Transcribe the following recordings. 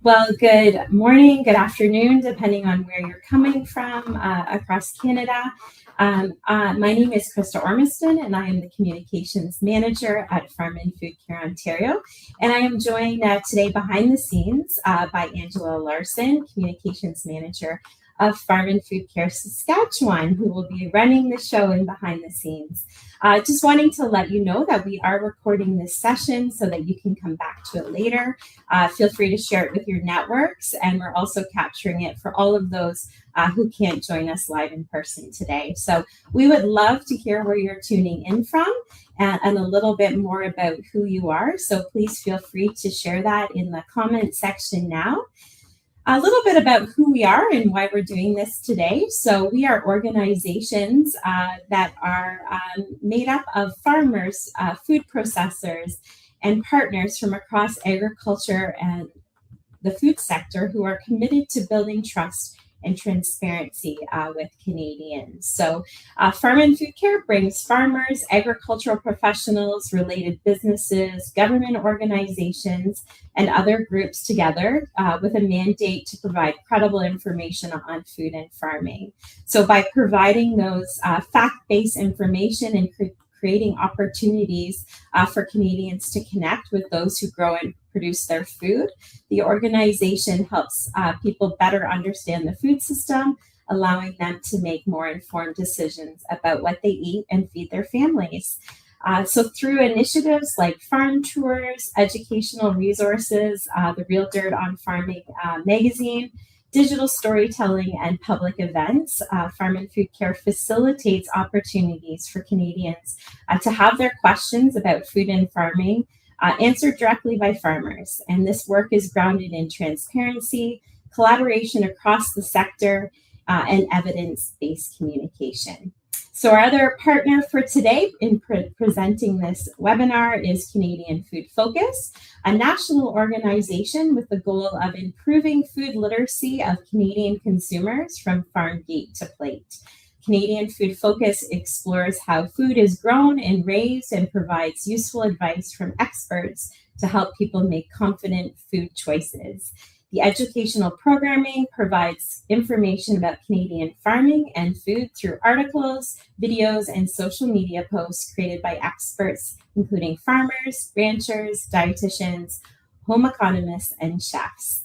Well, good morning, good afternoon, depending on where you're coming from across Canada. My name is Krista Ormiston, and I am the Communications Manager at Farm and Food Care Ontario. And I am joined today behind the scenes by Angela Larson, Communications Manager of Farm and Food Care Saskatchewan, who will be running the show and behind the scenes. Just wanting to let you know that we are recording this session so that you can come back to it later. Feel free to share it with your networks, and we're also capturing it for all of those who can't join us live in person today. So we would love to hear where you're tuning in from and a little bit more about who you are. So please feel free to share that in the comment section now. A little bit about who we are and why we're doing this today. So we are organizations that are made up of farmers, food processors, and partners from across agriculture and the food sector who are committed to building trust and transparency with Canadians. So Farm and Food Care brings farmers, agricultural professionals, related businesses, government organizations, and other groups together with a mandate to provide credible information on food and farming. So by providing those fact-based information and creating opportunities for Canadians to connect with those who grow and produce their food, the organization helps people better understand the food system, allowing them to make more informed decisions about what they eat and feed their families. So through initiatives like farm tours, educational resources, the Real Dirt on Farming magazine, digital storytelling, and public events, Farm and Food Care facilitates opportunities for Canadians to have their questions about food and farming answered directly by farmers. And this work is grounded in transparency, collaboration across the sector, and evidence-based communication. So our other partner for today in presenting this webinar is Canadian Food Focus, a national organization with the goal of improving food literacy of Canadian consumers from farm gate to plate. Canadian Food Focus explores how food is grown and raised and provides useful advice from experts to help people make confident food choices. The educational programming provides information about Canadian farming and food through articles, videos, and social media posts created by experts, including farmers, ranchers, dietitians, home economists, and chefs.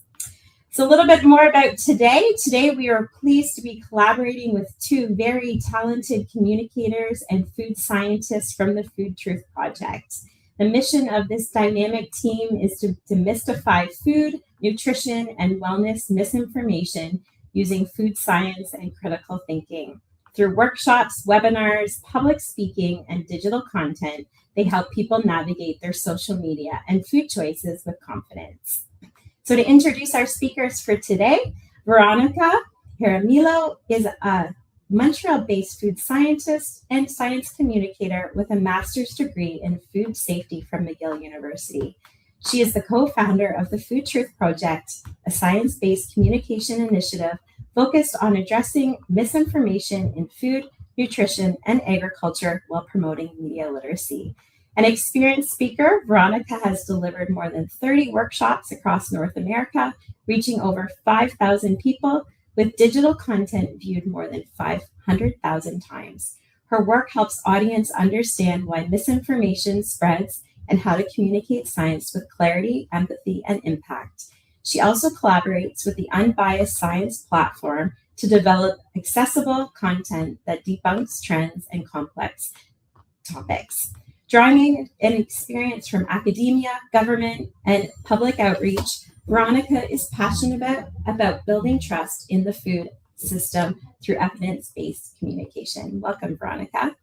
So a little bit more about today. Today, we are pleased to be collaborating with two very talented communicators and food scientists from the Food Truth Project. The mission of this dynamic team is to demystify food, nutrition, and wellness misinformation using food science and critical thinking. Through workshops, webinars, public speaking, and digital content, they help people navigate their social media and food choices with confidence. So to introduce our speakers for today, Veronica Jaramillo is a Montreal-based food scientist and science communicator with a master's degree in food safety from McGill University. She is the co-founder of the Food Truth Project, a science-based communication initiative focused on addressing misinformation in food, nutrition, and agriculture while promoting media literacy. An experienced speaker, Veronica has delivered more than 30 workshops across North America, reaching over 5,000 people, with digital content viewed more than 500,000 times. Her work helps audience understand why misinformation spreads and how to communicate science with clarity, empathy, and impact. She also collaborates with the Unbiased Science platform to develop accessible content that debunks trends and complex topics. Drawing an experience from academia, government, and public outreach, Veronica is passionate about building trust in the food system through evidence-based communication. Welcome, Veronica.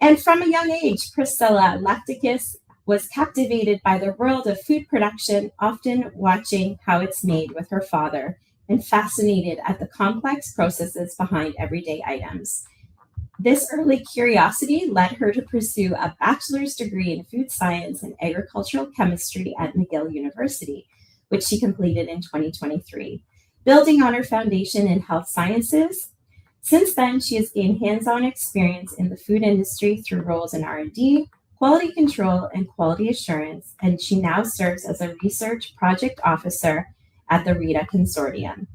And from a young age, Priscilla Lacticus was captivated by the world of food production, often watching how it's made with her father, and fascinated at the complex processes behind everyday items. This early curiosity led her to pursue a bachelor's degree in food science and agricultural chemistry at McGill University, which she completed in 2023. Building on her foundation in health sciences, since then, she has gained hands-on experience in the food industry through roles in R&D, quality control, and quality assurance, and she now serves as a research project officer at the RITA Consortium.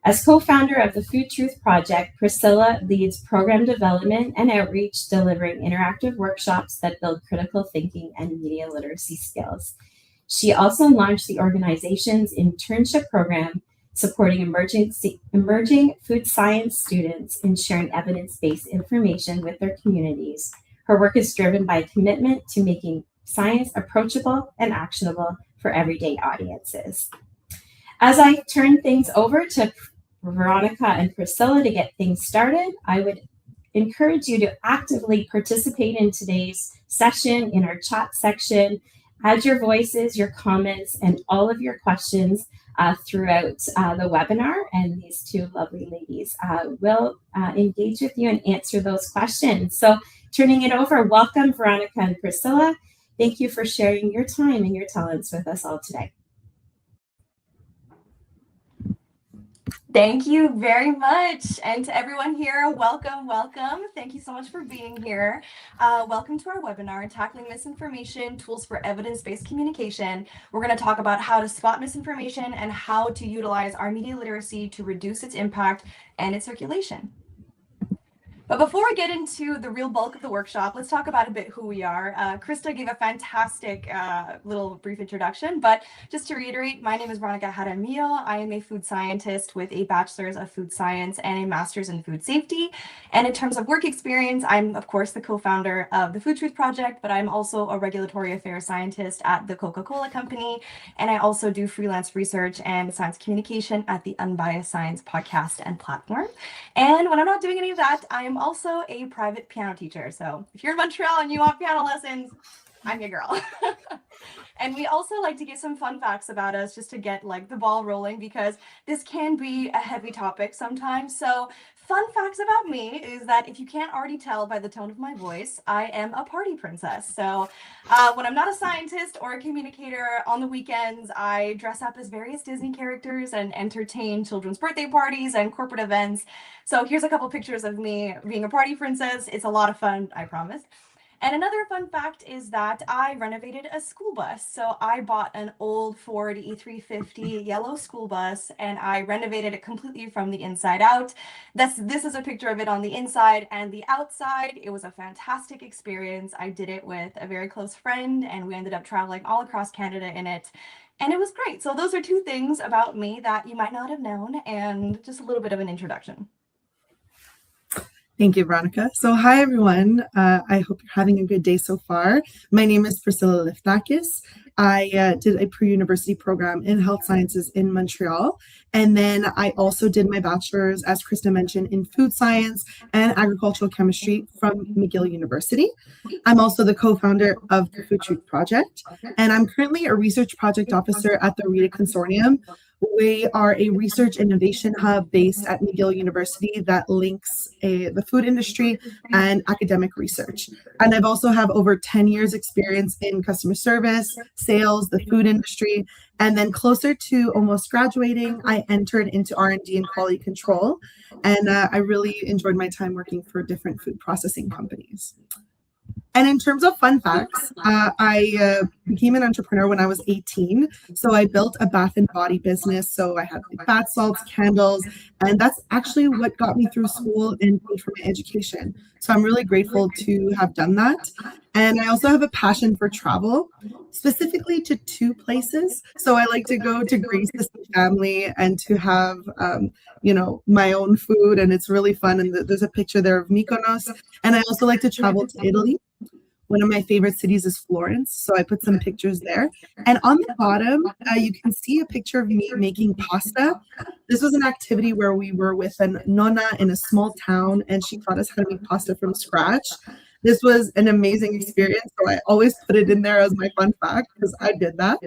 As co-founder of the Food Truth Project, Priscilla leads program development and outreach, delivering interactive workshops that build critical thinking and media literacy skills. She also launched the organization's internship program, supporting emerging food science students in sharing evidence-based information with their communities. Her work is driven by a commitment to making science approachable and actionable for everyday audiences. As I turn things over to Veronica and Priscilla to get things started, I would encourage you to actively participate in today's session in our chat section. Add your voices, your comments, and all of your questions throughout the webinar, and these two lovely ladies will engage with you and answer those questions. So turning it over, welcome Veronica and Priscilla. Thank you for sharing your time and your talents with us all today. Thank you very much. And to everyone here, welcome, welcome. Thank you so much for being here. Welcome to our webinar, Tackling Misinformation, Tools for Evidence-Based Communication. We're going to talk about how to spot misinformation and how to utilize our media literacy to reduce its impact and its circulation. But before we get into the real bulk of the workshop, let's talk about a bit who we are. Krista gave a fantastic little brief introduction, but just to reiterate, my name is Veronica Jaramillo. I am a food scientist with a bachelor's of food science and a master's in food safety. And in terms of work experience, I'm of course the co-founder of the Food Truth Project, but I'm also a regulatory affairs scientist at the Coca-Cola Company. And I also do freelance research and science communication at the Unbiased Science podcast and platform. And when I'm not doing any of that, I'm also a private piano teacher. So if you're in Montreal and you want piano lessons, I'm your girl. And we also like to give some fun facts about us just to get like the ball rolling, because this can be a heavy topic sometimes. So fun facts about me is that if you can't already tell by the tone of my voice, I am a party princess. So when I'm not a scientist or a communicator, on the weekends, I dress up as various Disney characters and entertain children's birthday parties and corporate events. So here's a couple pictures of me being a party princess. It's a lot of fun, I promise. And another fun fact is that I renovated a school bus. So I bought an old Ford E350 yellow school bus and I renovated it completely from the inside out. This is a picture of it on the inside and the outside. It was a fantastic experience. I did it with a very close friend and we ended up traveling all across Canada in it. And it was great. So those are two things about me that you might not have known, and just a little bit of an introduction. Thank you, Veronica. So hi, everyone. I hope you're having a good day so far. My name is Priscilla Liftakis. I did a pre-university program in health sciences in Montreal. And then I also did my bachelor's, as Krista mentioned, in food science and agricultural chemistry from McGill University. I'm also the co-founder of the Food Truth Project. And I'm currently a research project officer at the RITA Consortium. We are a research innovation hub based at McGill University that links the food industry and academic research. And I've also have over 10 years experience in customer service, sales, the food industry, and then closer to almost graduating, I entered into R&D and quality control. And I really enjoyed my time working for different food processing companies. And in terms of fun facts, I became an entrepreneur when I was 18. So I built a bath and body business. So I had bath salts, candles, and that's actually what got me through school and paid for my education. So I'm really grateful to have done that. And I also have a passion for travel, specifically to two places. So I like to go to Greece to see family and to have, my own food. And it's really fun. And there's a picture there of Mykonos. And I also like to travel to Italy. One of my favorite cities is Florence, so I put some pictures there. And on the bottom, you can see a picture of me making pasta. This was an activity where we were with a nonna in a small town, and she taught us how to make pasta from scratch. This was an amazing experience, so I always put it in there as my fun fact because I did that.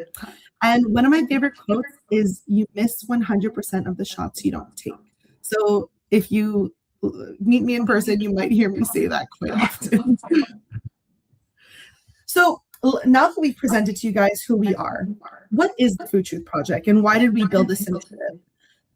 And one of my favorite quotes is, "You miss 100% of the shots you don't take." So if you meet me in person, you might hear me say that quite often. So now that we've presented to you guys who we are, what is the Food Truth Project and why did we build this initiative?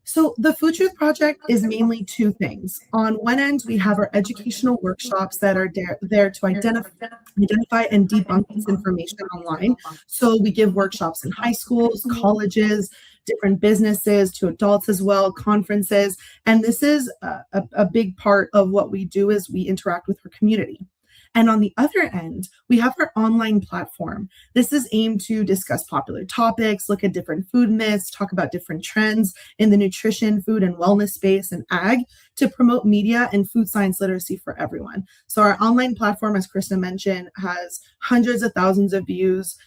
So the Food Truth Project is mainly two things. On one end, we have our educational workshops that are there to identify and debunk misinformation online. So we give workshops in high schools, colleges, different businesses to adults as well, conferences. And this is a big part of what we do is we interact with our community. And on the other end, we have our online platform. This is aimed to discuss popular topics, look at different food myths, talk about different trends in the nutrition, food, and wellness space and ag to promote media and food science literacy for everyone. So our online platform, as Krista mentioned, has hundreds of thousands of views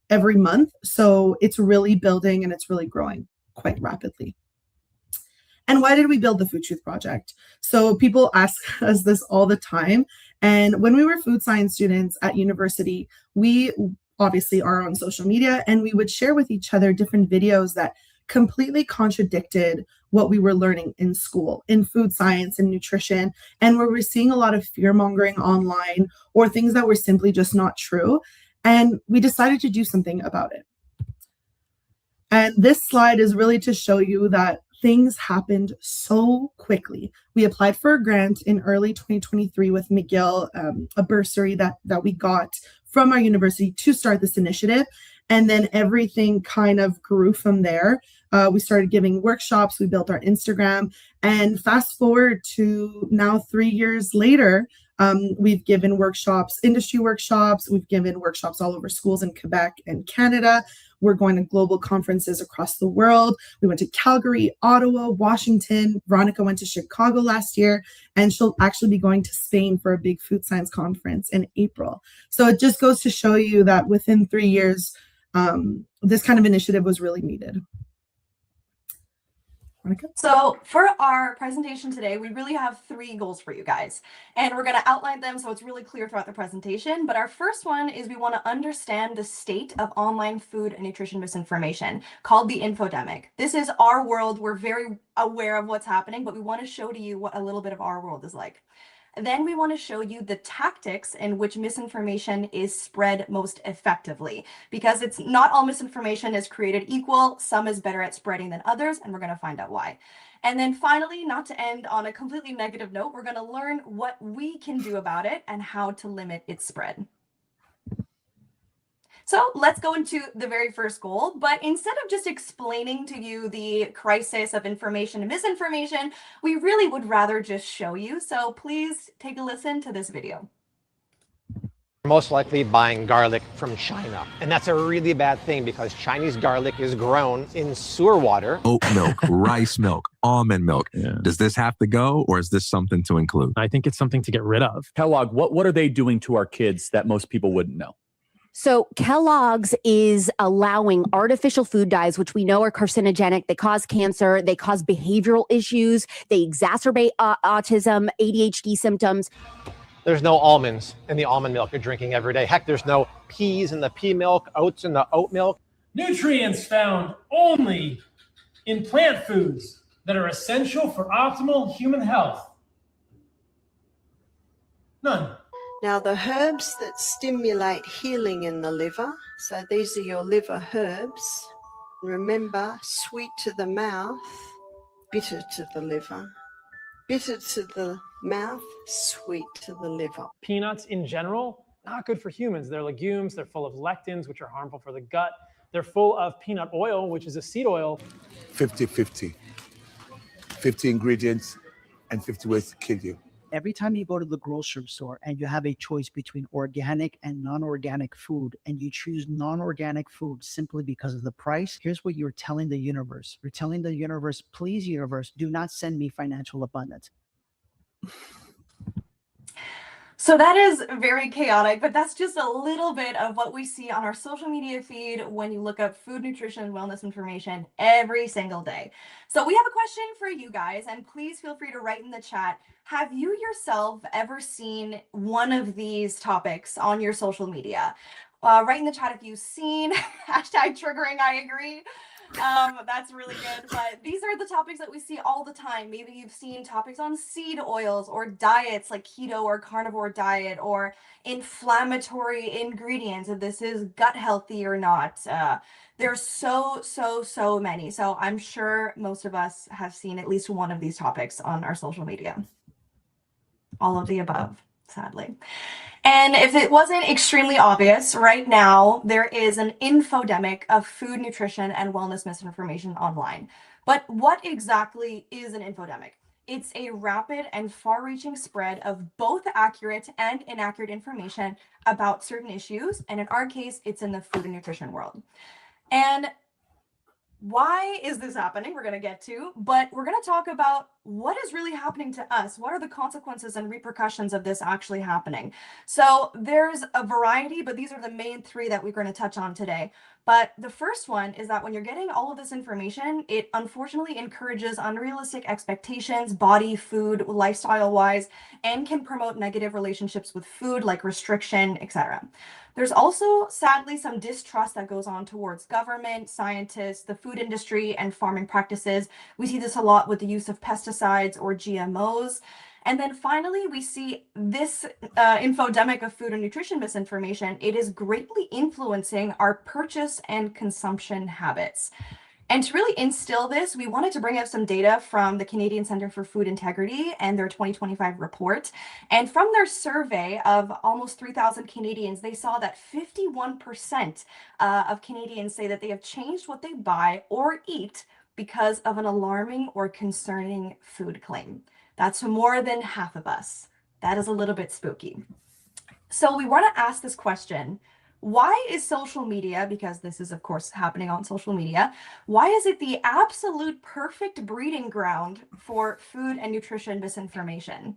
every month. So it's really building and it's really growing quite rapidly. And why did we build the Food Truth Project? So people ask us this all the time. And when we were food science students at university, we obviously are on social media and we would share with each other different videos that completely contradicted what we were learning in school, in food science and nutrition, and where we're seeing a lot of fear mongering online or things that were simply just not true. And we decided to do something about it. And this slide is really to show you that things happened so quickly. We applied for a grant in early 2023 with McGill, a bursary that we got from our university to start this initiative. And then everything kind of grew from there. We started giving workshops, we built our Instagram, and fast forward to now 3 years later, we've given workshops, industry workshops, we've given workshops all over schools in Quebec and Canada. We're going to global conferences across the world. We went to Calgary, Ottawa, Washington. Veronica went to Chicago last year, and she'll actually be going to Spain for a big food science conference in April. So it just goes to show you that within 3 years, this kind of initiative was really needed. Veronica? So for our presentation today, we really have 3 goals for you guys, and we're going to outline them so it's really clear throughout the presentation. But our first one is we want to understand the state of online food and nutrition misinformation called the infodemic. This is our world. We're very aware of what's happening, but we want to show to you what a little bit of our world is like. Then we want to show you the tactics in which misinformation is spread most effectively, because it's not all misinformation is created equal. Some is better at spreading than others, and we're going to find out why. And then finally, not to end on a completely negative note, we're going to learn what we can do about it and how to limit its spread. So let's go into the very first goal, but instead of just explaining to you the crisis of information and misinformation, we really would rather just show you. So please take a listen to this video. Most likely buying garlic from China. And that's a really bad thing because Chinese garlic is grown in sewer water. Oat milk, rice milk, almond milk. Yeah. Does this have to go, or is this something to include? I think it's something to get rid of. Kellogg, what are they doing to our kids that most people wouldn't know? So Kellogg's is allowing artificial food dyes, which we know are carcinogenic. They cause cancer. They cause behavioral issues. They exacerbate autism, ADHD symptoms. There's no almonds in the almond milk you're drinking every day. Heck, there's no peas in the pea milk, oats in the oat milk. Nutrients found only in plant foods that are essential for optimal human health. None. Now, the herbs that stimulate healing in the liver, so these are your liver herbs. Remember, sweet to the mouth, bitter to the liver. Bitter to the mouth, sweet to the liver. Peanuts in general, not good for humans. They're legumes, they're full of lectins, which are harmful for the gut. They're full of peanut oil, which is a seed oil. 50-50. 50 ingredients and 50 ways to kill you. Every time you go to the grocery store and you have a choice between organic and non-organic food, and you choose non-organic food simply because of the price, here's what you're telling the universe. You're telling the universe, please, universe, do not send me financial abundance. So that is very chaotic, but that's just a little bit of what we see on our social media feed when you look up food, nutrition, and wellness information every single day. So we have a question for you guys, and please feel free to write in the chat. Have you yourself ever seen one of these topics on your social media? Write in the chat if you've seen, hashtag triggering, I agree. That's really good. But these are the topics that we see all the time. Maybe you've seen topics on seed oils or diets like keto or carnivore diet, or inflammatory ingredients, if this is gut healthy or not. There's so many. So I'm sure most of us have seen at least one of these topics on our social media. All of the above, sadly. And if it wasn't extremely obvious, right now there is an infodemic of food, nutrition, and wellness misinformation online. But what exactly is an infodemic? It's a rapid and far-reaching spread of both accurate and inaccurate information about certain issues, and in our case, it's in the food and nutrition world. And why is this happening? We're going to get to, but we're going to talk about what is really happening to us. What are the consequences and repercussions of this actually happening? So there's a variety, but these are the main three that we're going to touch on today. But the first one is that when you're getting all of this information, it unfortunately encourages unrealistic expectations, body, food, lifestyle wise, and can promote negative relationships with food like restriction, etc. There's also, sadly, some distrust that goes on towards government, scientists, the food industry, and farming practices. We see this a lot with the use of pesticides or GMOs. And then finally, we see this infodemic of food and nutrition misinformation. It is greatly influencing our purchase and consumption habits. And to really instill this, we wanted to bring up some data from the Canadian Centre for Food Integrity and their 2025 report. And from their survey of almost 3,000 Canadians, they saw that 51% of Canadians say that they have changed what they buy or eat because of an alarming or concerning food claim. That's more than half of us. That is a little bit spooky. So we want to ask this question. Why is social media, because this is of course happening on social media, why is it the absolute perfect breeding ground for food and nutrition misinformation?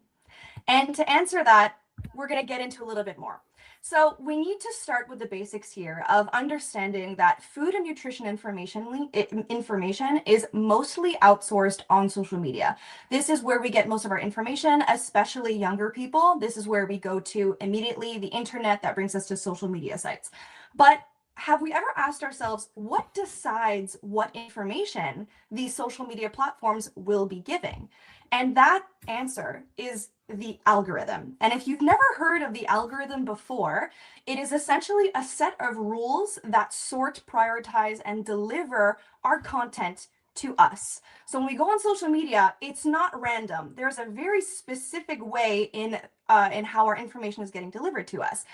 And to answer that, we're going to get into a little bit more. So we need to start with the basics here of understanding that food and nutrition information is mostly outsourced on social media. This is where we get most of our information, especially younger people. This is where we go to immediately, the internet that brings us to social media sites. But have we ever asked ourselves what decides what information these social media platforms will be giving? And that answer is the algorithm. And if you've never heard of the algorithm before, it is essentially a set of rules that sort, prioritize, and deliver our content to us. So when we go on social media, it's not random. There's a very specific way in how our information is getting delivered to us.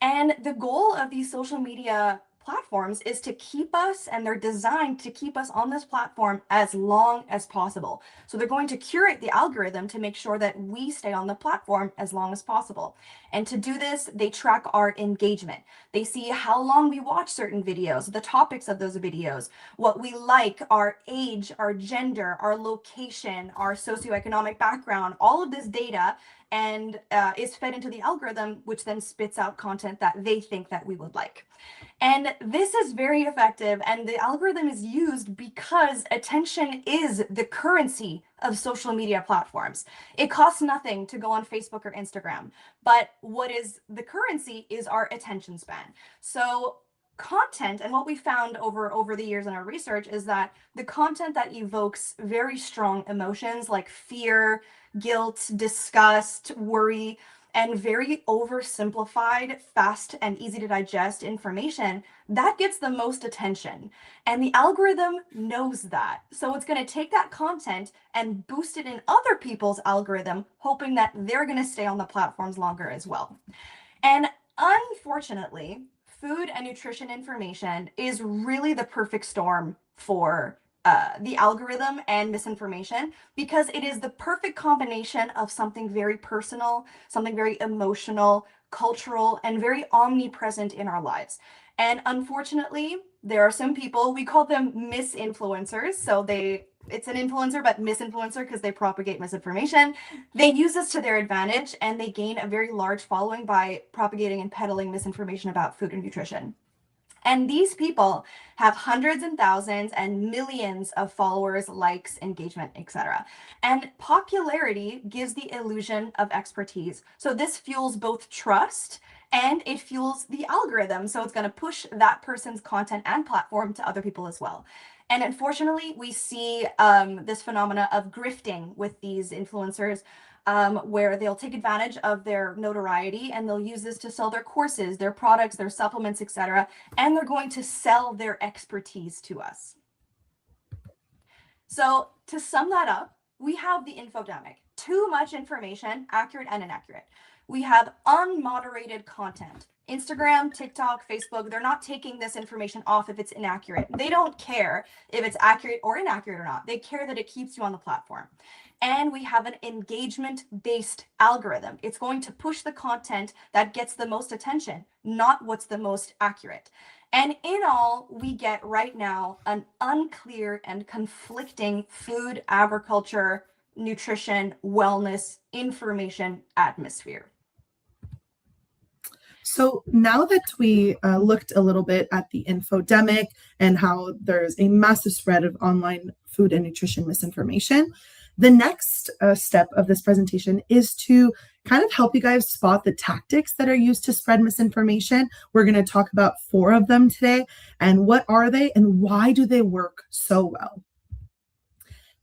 And the goal of these social media platforms is to keep us, and they're designed to keep us on this platform as long as possible. So they're going to curate the algorithm to make sure that we stay on the platform as long as possible. And to do this, they track our engagement. They see how long we watch certain videos, the topics of those videos, what we like, our age, our gender, our location, our socioeconomic background, all of this data, and is fed into the algorithm, which then spits out content that they think that we would like. And this is very effective, and the algorithm is used because attention is the currency of social media platforms. It costs nothing to go on Facebook or Instagram, but what is the currency is our attention span. So content, and what we found over the years in our research, is that the content that evokes very strong emotions like fear, guilt, disgust, worry, and very oversimplified, fast and easy to digest information, that gets the most attention. And the algorithm knows that. So it's going to take that content and boost it in other people's algorithm, hoping that they're going to stay on the platforms longer as well. And unfortunately, food and nutrition information is really the perfect storm for the algorithm and misinformation, because it is the perfect combination of something very personal, something very emotional, cultural, and very omnipresent in our lives. And unfortunately, there are some people, we call them misinfluencers. So it's an influencer, but misinfluencer because they propagate misinformation. They use this to their advantage, and they gain a very large following by propagating and peddling misinformation about food and nutrition. And these people have hundreds and thousands and millions of followers, likes, engagement, etc. And popularity gives the illusion of expertise. So this fuels both trust and it fuels the algorithm. So it's going to push that person's content and platform to other people as well. And unfortunately, we see this phenomena of grifting with these influencers, where they'll take advantage of their notoriety and they'll use this to sell their courses, their products, their supplements, etc. And they're going to sell their expertise to us. So to sum that up, we have the infodemic. Too much information, accurate and inaccurate. We have unmoderated content. Instagram, TikTok, Facebook, they're not taking this information off if it's inaccurate. They don't care if it's accurate or inaccurate or not. They care that it keeps you on the platform. And we have an engagement-based algorithm. It's going to push the content that gets the most attention, not what's the most accurate. And in all, we get right now an unclear and conflicting food, agriculture, nutrition, wellness, information atmosphere. So now that we looked a little bit at the infodemic and how there's a massive spread of online food and nutrition misinformation, the next step of this presentation is to kind of help you guys spot the tactics that are used to spread misinformation. We're going to talk about 4 of them today, and what are they and why do they work so well?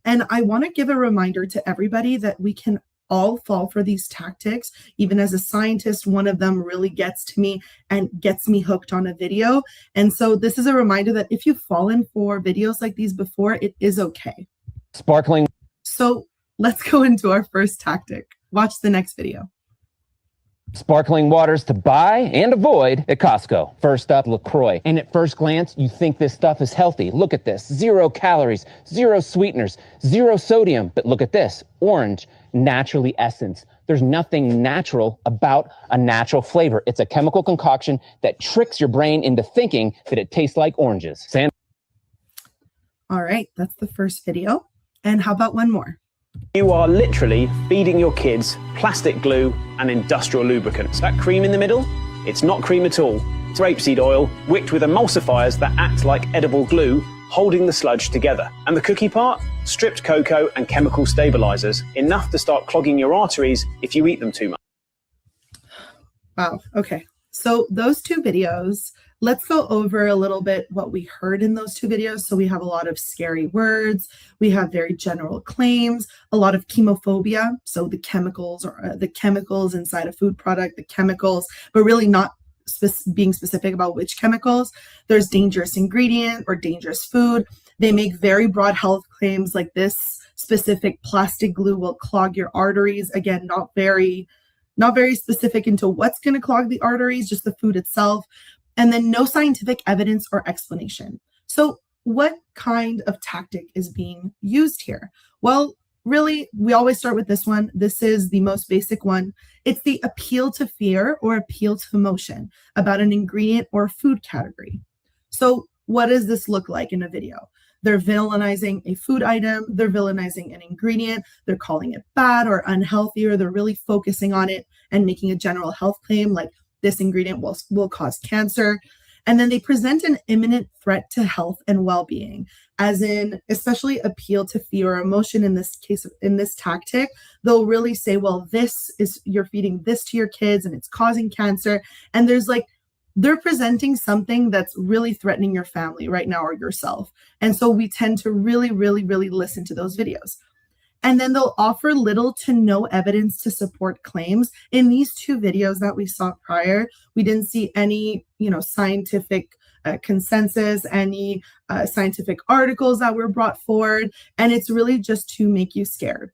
And I want to give a reminder to everybody that we can all fall for these tactics. Even as a scientist, one of them really gets to me and gets me hooked on a video. And so this is a reminder that if you've fallen for videos like these before, it is okay. Sparkling. So let's go into our first tactic. Watch the next video. Sparkling waters to buy and avoid at Costco. First up, LaCroix. And at first glance, you think this stuff is healthy. Look at this. 0 calories, 0 sweeteners, 0 sodium. But look at this. Orange, naturally essenced. There's nothing natural about a natural flavor. It's a chemical concoction that tricks your brain into thinking that it tastes like oranges. All right, that's the first video. And how about one more? You are literally feeding your kids plastic glue and industrial lubricants. That cream in the middle, it's not cream at all. It's rapeseed oil wicked with emulsifiers that act like edible glue, holding the sludge together. And the cookie part? Stripped cocoa and chemical stabilizers, enough to start clogging your arteries if you eat them too much. Wow, okay. So those 2 videos, let's go over a little bit what we heard in those 2 videos. So we have a lot of scary words. We have very general claims, a lot of chemophobia. So the chemicals or the chemicals inside a food product, the chemicals, but really not being specific about which chemicals. There's dangerous ingredient or dangerous food. They make very broad health claims like this specific plastic glue will clog your arteries. Again, not very specific into what's going to clog the arteries, just the food itself. And then no scientific evidence or explanation. So what kind of tactic is being used here? Well, really, we always start with this one. This is the most basic one. It's the appeal to fear or appeal to emotion about an ingredient or food category. So what does this look like in a video? They're villainizing a food item, they're villainizing an ingredient, they're calling it bad or unhealthy, or they're really focusing on it and making a general health claim like this ingredient will cause cancer. And then they present an imminent threat to health and well-being, as in especially appeal to fear or emotion in this case, in this tactic. They'll really say, well, you're feeding this to your kids and it's causing cancer. And they're presenting something that's really threatening your family right now or yourself. And so we tend to really, really, really listen to those videos. And then they'll offer little to no evidence to support claims. In these 2 videos that we saw prior, we didn't see any, scientific consensus, any scientific articles that were brought forward. And it's really just to make you scared.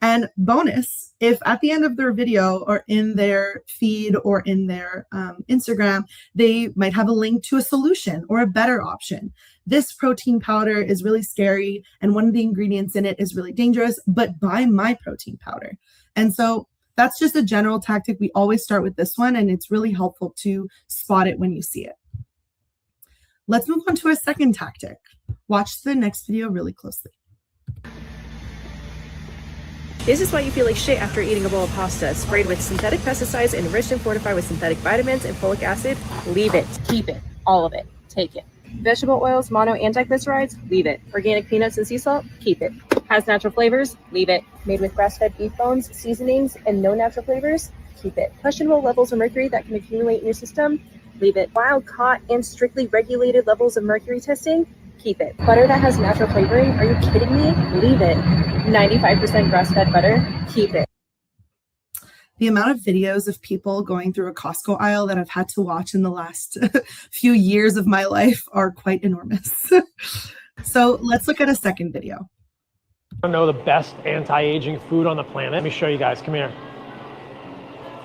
And bonus, if at the end of their video or in their feed or in their Instagram, they might have a link to a solution or a better option. This protein powder is really scary and one of the ingredients in it is really dangerous, but buy my protein powder. And so that's just a general tactic. We always start with this one, and it's really helpful to spot it when you see it. Let's move on to a second tactic. Watch the next video really closely. This is why you feel like shit after eating a bowl of pasta sprayed with synthetic pesticides, enriched and fortified with synthetic vitamins and folic acid. Leave it. Keep it. All of it. Take it. Vegetable oils, mono and diglycerides. Leave it. Organic peanuts and sea salt. Keep it. Has natural flavors. Leave it. Made with grass-fed beef bones, seasonings, and no natural flavors. Keep it. Questionable levels of mercury that can accumulate in your system. Leave it. Wild caught and strictly regulated levels of mercury testing. Keep it. Butter that has natural flavoring. Are you kidding me? Leave it. 95% grass-fed butter. Keep it. The amount of videos of people going through a Costco aisle that I've had to watch in the last few years of my life are quite enormous. So let's look at a second video. I know the best anti-aging food on the planet. Let me show you guys. Come here.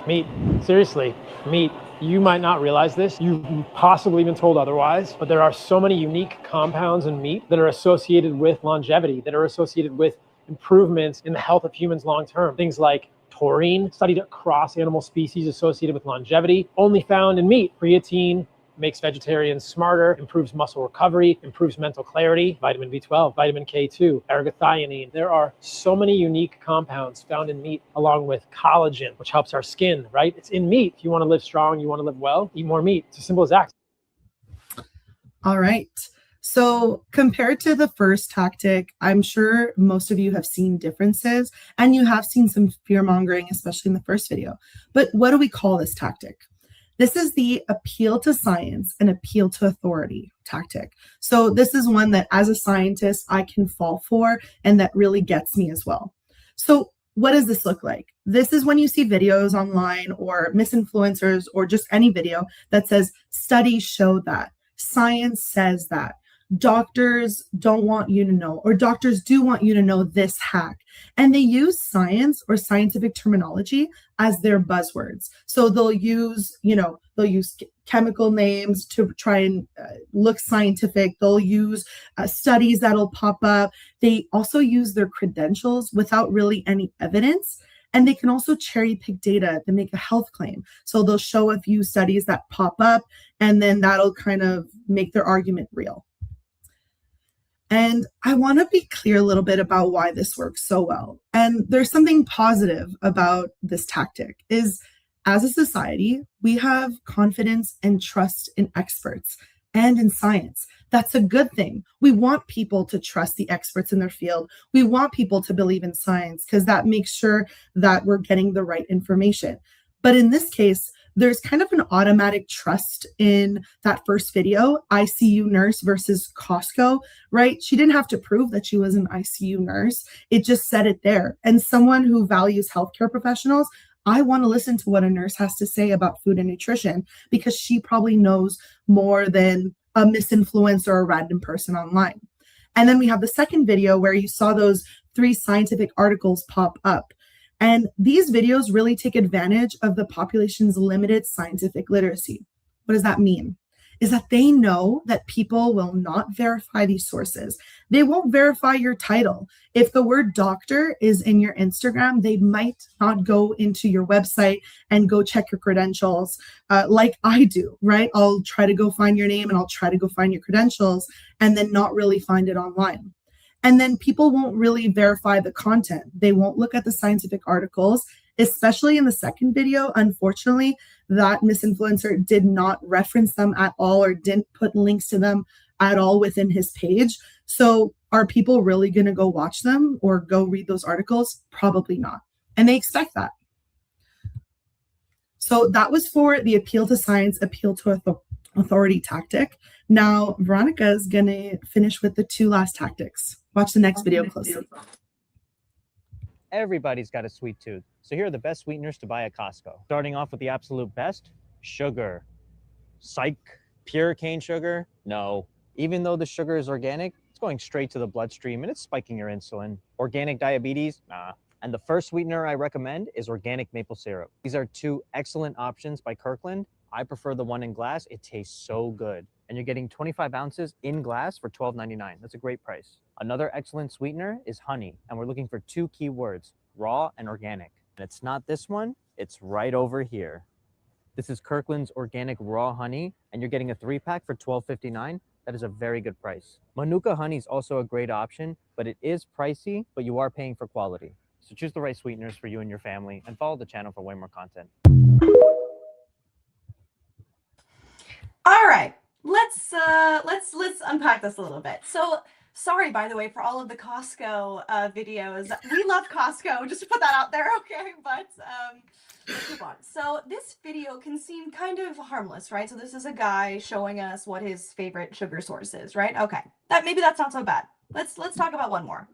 Meat. Seriously, meat. You might not realize this, you've possibly been told otherwise, but there are so many unique compounds in meat that are associated with longevity, that are associated with improvements in the health of humans long term. Things like taurine, studied across animal species associated with longevity, only found in meat. Creatine makes vegetarians smarter, improves muscle recovery, improves mental clarity. Vitamin B12, vitamin K2, ergothioneine. There are so many unique compounds found in meat, along with collagen, which helps our skin, right? It's in meat. If you want to live strong, you want to live well, eat more meat. It's as simple as that. All right. So compared to the first tactic, I'm sure most of you have seen differences and you have seen some fear mongering, especially in the first video. But what do we call this tactic? This is the appeal to science and appeal to authority tactic. So this is one that as a scientist, I can fall for and that really gets me as well. So what does this look like? This is when you see videos online or misinfluencers or just any video that says studies show that, science says that, doctors don't want you to know, or doctors do want you to know this hack. And they use science or scientific terminology as their buzzwords. So they'll use, chemical names to try and look scientific. They'll use studies that'll pop up. They also use their credentials without really any evidence. And they can also cherry pick data to make a health claim. So they'll show a few studies that pop up, and then that'll kind of make their argument real. And I want to be clear a little bit about why this works so well. And there's something positive about this tactic is, as a society, we have confidence and trust in experts and in science. That's a good thing. We want people to trust the experts in their field. We want people to believe in science because that makes sure that we're getting the right information. But in this case, there's kind of an automatic trust in that first video, ICU nurse versus Costco, right? She didn't have to prove that she was an ICU nurse. It just said it there. And someone who values healthcare professionals, I want to listen to what a nurse has to say about food and nutrition because she probably knows more than a misinfluencer or a random person online. And then we have the second video where you saw those 3 scientific articles pop up. And these videos really take advantage of the population's limited scientific literacy. What does that mean? Is that they know that people will not verify these sources. They won't verify your title. If the word doctor is in your Instagram, they might not go into your website and go check your credentials like I do, right? I'll try to go find your name and I'll try to go find your credentials and then not really find it online. And then people won't really verify the content. They won't look at the scientific articles, especially in the second video. Unfortunately, that misinfluencer did not reference them at all or didn't put links to them at all within his page. So are people really going to go watch them or go read those articles? Probably not. And they expect that. So that was for the appeal to science, appeal to authority tactic. Now, Veronica is going to finish with the 2 last tactics. Watch the next video closely. Everybody's got a sweet tooth. So here are the best sweeteners to buy at Costco. Starting off with the absolute best, sugar. Psych, pure cane sugar? No. Even though the sugar is organic, it's going straight to the bloodstream and it's spiking your insulin. Organic diabetes? Nah. And the first sweetener I recommend is organic maple syrup. These are 2 excellent options by Kirkland. I prefer the one in glass. It tastes so good. And you're getting 25 ounces in glass for $12.99. That's a great price. Another excellent sweetener is honey. And we're looking for 2 key words, raw and organic. And it's not this one, it's right over here. This is Kirkland's organic raw honey, and you're getting a 3-pack for $12.59. That is a very good price. Manuka honey is also a great option, but it is pricey, but you are paying for quality. So choose the right sweeteners for you and your family, and follow the channel for way more content. All right, let's unpack this a little bit. So sorry, by the way, for all of the Costco videos. We love Costco, just to put that out there, okay? But let's move on. So this video can seem kind of harmless, right? So this is a guy showing us what his favorite sugar source is, right? Okay, maybe that's not so bad. Let's talk about one more.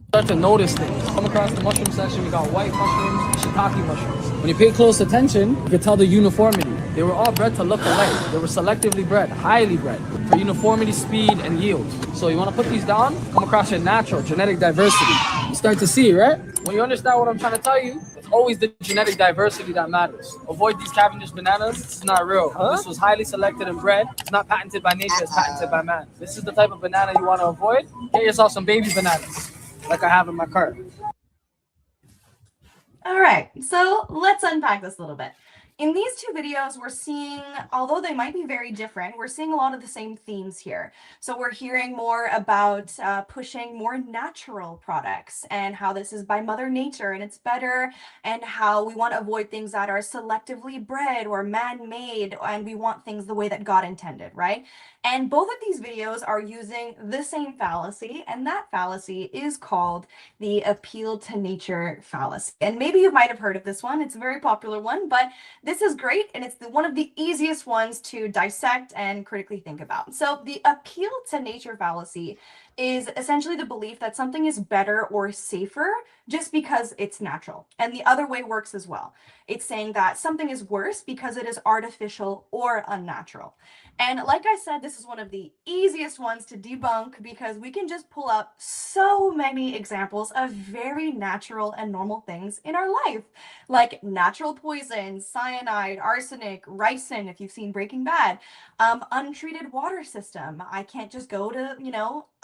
Start to notice things. Come across the mushroom section, we got white mushrooms, shiitake mushrooms. When you pay close attention, you can tell the uniformity. They were all bred to look alike. They were selectively bred, highly bred, for uniformity, speed, and yield. So you want to put these down, come across your natural genetic diversity. You start to see, right? When you understand what I'm trying to tell you, the always the genetic diversity that matters. Avoid these Cavendish bananas. This is not real. This was highly selected and bred. It's not patented by nature, it's patented by man. This is the type of banana you want to avoid. Get yourself some baby bananas, like I have in my cart. All right, so let's unpack this a little bit. In these two videos, we're seeing, although they might be very different, we're seeing a lot of the same themes here. So we're hearing more about pushing more natural products and how this is by Mother Nature and it's better, and how we want to avoid things that are selectively bred or man-made, and we want things the way that God intended, right? And both of these videos are using the same fallacy, and that fallacy is called the appeal to nature fallacy. And maybe you might have heard of this one. It's a very popular one, but this is great, and it's one of the easiest ones to dissect and critically think about. So the appeal to nature fallacy is essentially the belief that something is better or safer just because it's natural. And the other way works as well. It's saying that something is worse because it is artificial or unnatural. And like I said, this is one of the easiest ones to debunk because we can just pull up so many examples of very natural and normal things in our life, like natural poisons, cyanide, arsenic, ricin, if you've seen Breaking Bad, untreated water system. I can't just go to,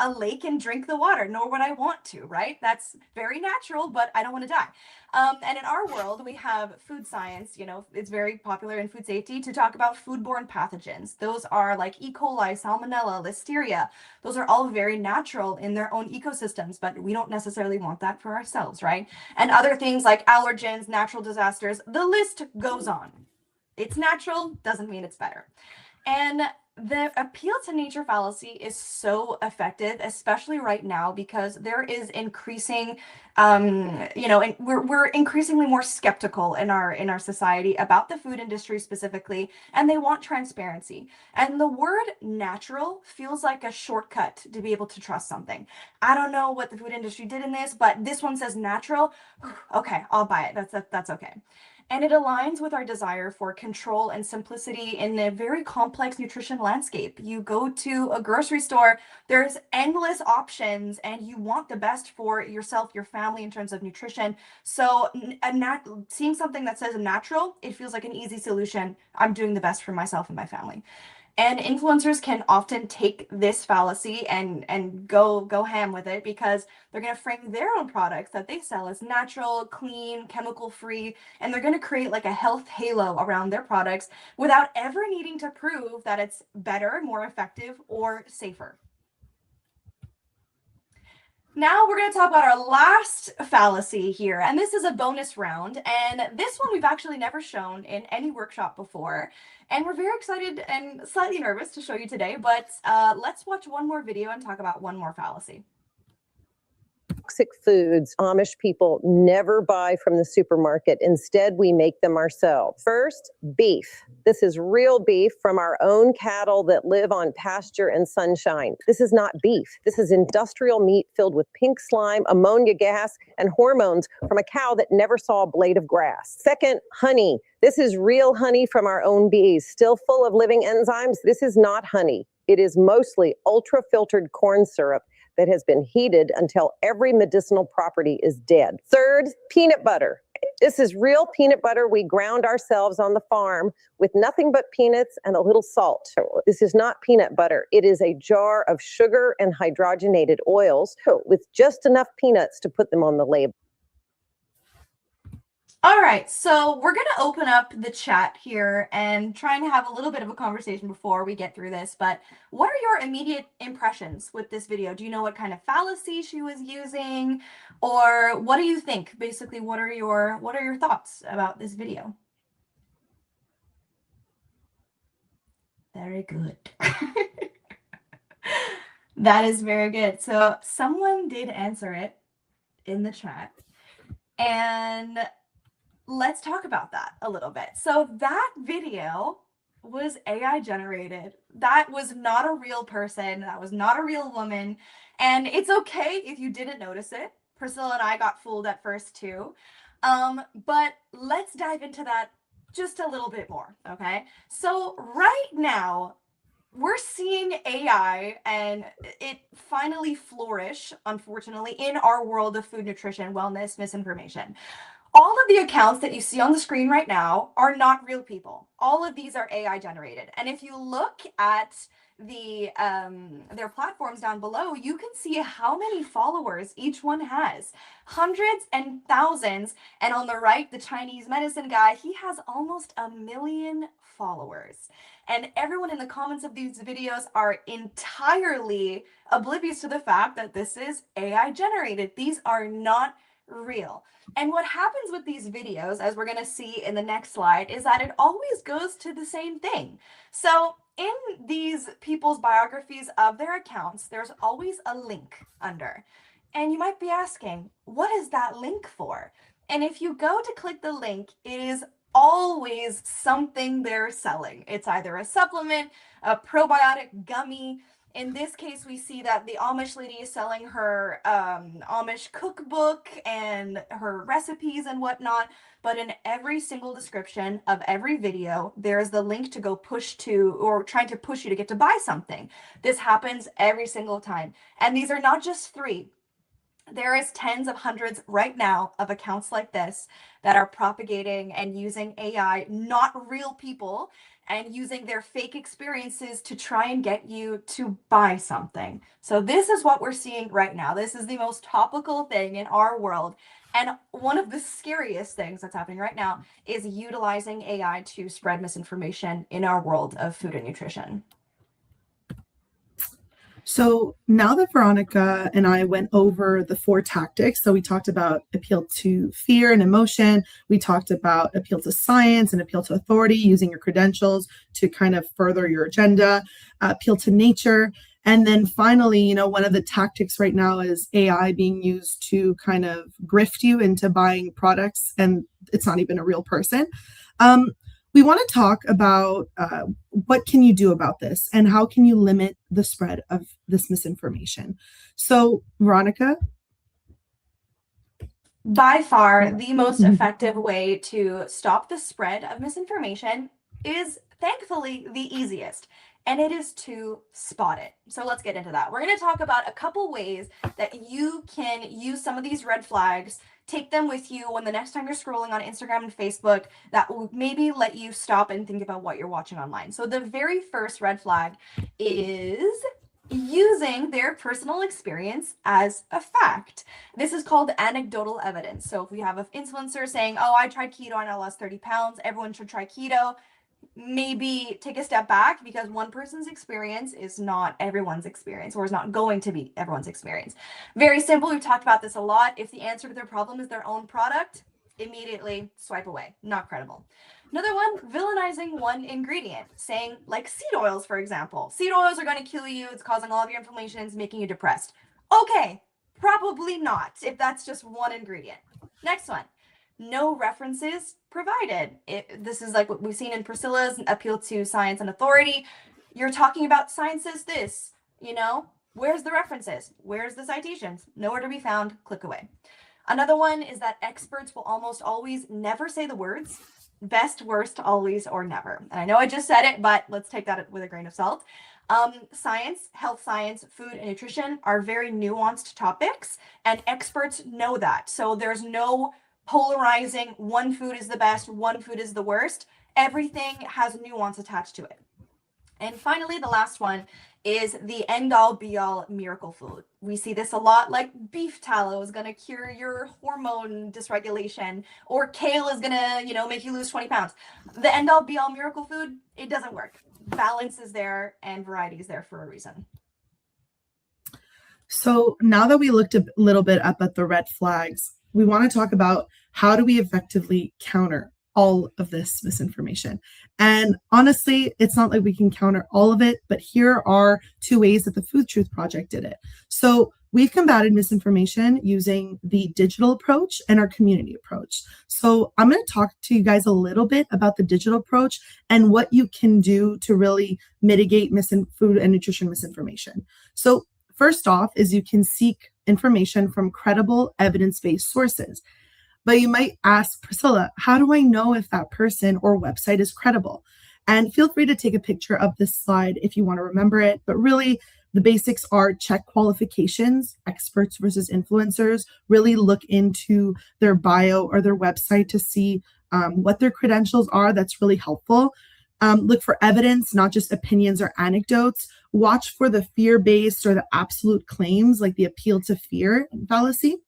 a lake and drink the water, nor would I want to, right? That's very natural, but I don't want to die. And in our world, we have food science, it's very popular in food safety to talk about foodborne pathogens. Those are like E. coli, salmonella, listeria. Those are all very natural in their own ecosystems, but we don't necessarily want that for ourselves, right? And other things like allergens, natural disasters, the list goes on. It's natural, doesn't mean it's better. And the appeal to nature fallacy is so effective, especially right now, because there is increasing, and we're increasingly more skeptical in our society about the food industry specifically, and they want transparency. And the word natural feels like a shortcut to be able to trust something. I don't know what the food industry did in this, but this one says natural. Okay, I'll buy it. That's okay. And it aligns with our desire for control and simplicity in a very complex nutrition landscape. You go to a grocery store, there's endless options, and you want the best for yourself, your family in terms of nutrition. So seeing something that says natural, it feels like an easy solution. I'm doing the best for myself and my family. And influencers can often take this fallacy and go ham with it because they're going to frame their own products that they sell as natural, clean, chemical-free, and they're going to create like a health halo around their products without ever needing to prove that it's better, more effective, or safer. Now we're going to talk about our last fallacy here, and this is a bonus round, and this one we've actually never shown in any workshop before, and we're very excited and slightly nervous to show you today, but let's watch one more video and talk about one more fallacy. Toxic foods Amish people never buy from the supermarket. Instead, we make them ourselves. First, beef. This is real beef from our own cattle that live on pasture and sunshine. This is not beef. This is industrial meat filled with pink slime, ammonia gas, and hormones from a cow that never saw a blade of grass. Second, honey. This is real honey from our own bees, still full of living enzymes. This is not honey. It is mostly ultra-filtered corn syrup that has been heated until every medicinal property is dead. Third, peanut butter. This is real peanut butter we ground ourselves on the farm with nothing but peanuts and a little salt. This is not peanut butter. It is a jar of sugar and hydrogenated oils with just enough peanuts to put them on the label. All right, so we're going to open up the chat here and try and have a little bit of a conversation before we get through this. But what are your immediate impressions with this video? Do you know what kind of fallacy she was using, or what do you think? Basically, what are your thoughts about this video? Very good. That is very good. So someone did answer it in the chat, and let's talk about that a little bit. So that video was AI generated. That was not a real person. That was not a real woman. And it's okay if you didn't notice it. Priscilla and I got fooled at first too. But let's dive into that just a little bit more, okay? So right now, we're seeing AI and it finally flourish, unfortunately, in our world of food, nutrition, wellness, misinformation. All of the accounts that you see on the screen right now are not real people. All of these are AI generated. And if you look at their platforms down below, you can see how many followers each one has. Hundreds and thousands. And on the right, the Chinese medicine guy, he has almost 1 million followers. And everyone in the comments of these videos are entirely oblivious to the fact that this is AI generated. These are not real. And what happens with these videos, as we're going to see in the next slide, is that it always goes to the same thing. So in these people's biographies of their accounts, there's always a link under. And you might be asking, what is that link for? And if you go to click the link, it is always something they're selling. It's either a supplement, a probiotic gummy. In this case, we see that the Amish lady is selling her Amish cookbook and her recipes and whatnot. But in every single description of every video, there's the link to go push to, or trying to push you to get to buy something. This happens every single time. And these are not just 3. There is tens of hundreds right now of accounts like this that are propagating and using AI, not real people, and using their fake experiences to try and get you to buy something. So this is what we're seeing right now. This is the most topical thing in our world. And one of the scariest things that's happening right now is utilizing AI to spread misinformation in our world of food and nutrition. So now that Veronica and I went over the 4 tactics, so we talked about appeal to fear and emotion, we talked about appeal to science and appeal to authority, using your credentials to kind of further your agenda, appeal to nature. And then finally, one of the tactics right now is AI being used to kind of grift you into buying products, and it's not even a real person. We want to talk about what can you do about this and how can you limit the spread of this misinformation. So, Veronica? By far, the most effective way to stop the spread of misinformation is thankfully the easiest, and it is to spot it. So let's get into that. We're going to talk about a couple ways that you can use some of these red flags, take them with you when the next time you're scrolling on Instagram and Facebook, that will maybe let you stop and think about what you're watching online. So the very first red flag is using their personal experience as a fact. This is called anecdotal evidence. So if we have an influencer saying, oh, I tried keto and I lost 30 pounds, everyone should try keto, maybe take a step back, because one person's experience is not everyone's experience, or is not going to be everyone's experience. Very simple. We've talked about this a lot. If the answer to their problem is their own product, immediately swipe away. Not credible. Another one, villainizing one ingredient, saying like seed oils, for example. Seed oils are going to kill you. It's causing all of your inflammation. It's making you depressed. Okay, probably not, if that's just one ingredient. Next one. No references provided. This is like what we've seen in Priscilla's appeal to science and authority. You're talking about science says this, where's the references? Where's the citations? Nowhere to be found. Click away. Another one is that experts will almost always never say the words best, worst, always, or never. And I know I just said it, but let's take that with a grain of salt. Science, health science, food, and nutrition are very nuanced topics, and experts know that. So there's no polarizing one food is the best, one food is the worst. Everything has nuance attached to it. And finally, the last one is the end-all be-all miracle food. We see this a lot, like beef tallow is going to cure your hormone dysregulation, or kale is going to, make you lose 20 pounds. The end-all be-all miracle food, it doesn't work. Balance is there and variety is there for a reason. So now that we looked a little bit up at the red flags, we want to talk about how do we effectively counter all of this misinformation. And honestly, it's not like we can counter all of it, but here are 2 ways that the Food Truth Project did it. So we've combated misinformation using the digital approach and our community approach. So I'm going to talk to you guys a little bit about the digital approach and what you can do to really mitigate food and nutrition misinformation. So first off is you can seek information from credible evidence-based sources. But you might ask, Priscilla, how do I know if that person or website is credible? And feel free to take a picture of this slide if you want to remember it. But really, The basics are check qualifications, experts versus influencers, really look into their bio or their website to see what their credentials are. That's really helpful. Look for evidence, not just opinions or anecdotes. Watch for the fear-based or the absolute claims, like the appeal to fear fallacy.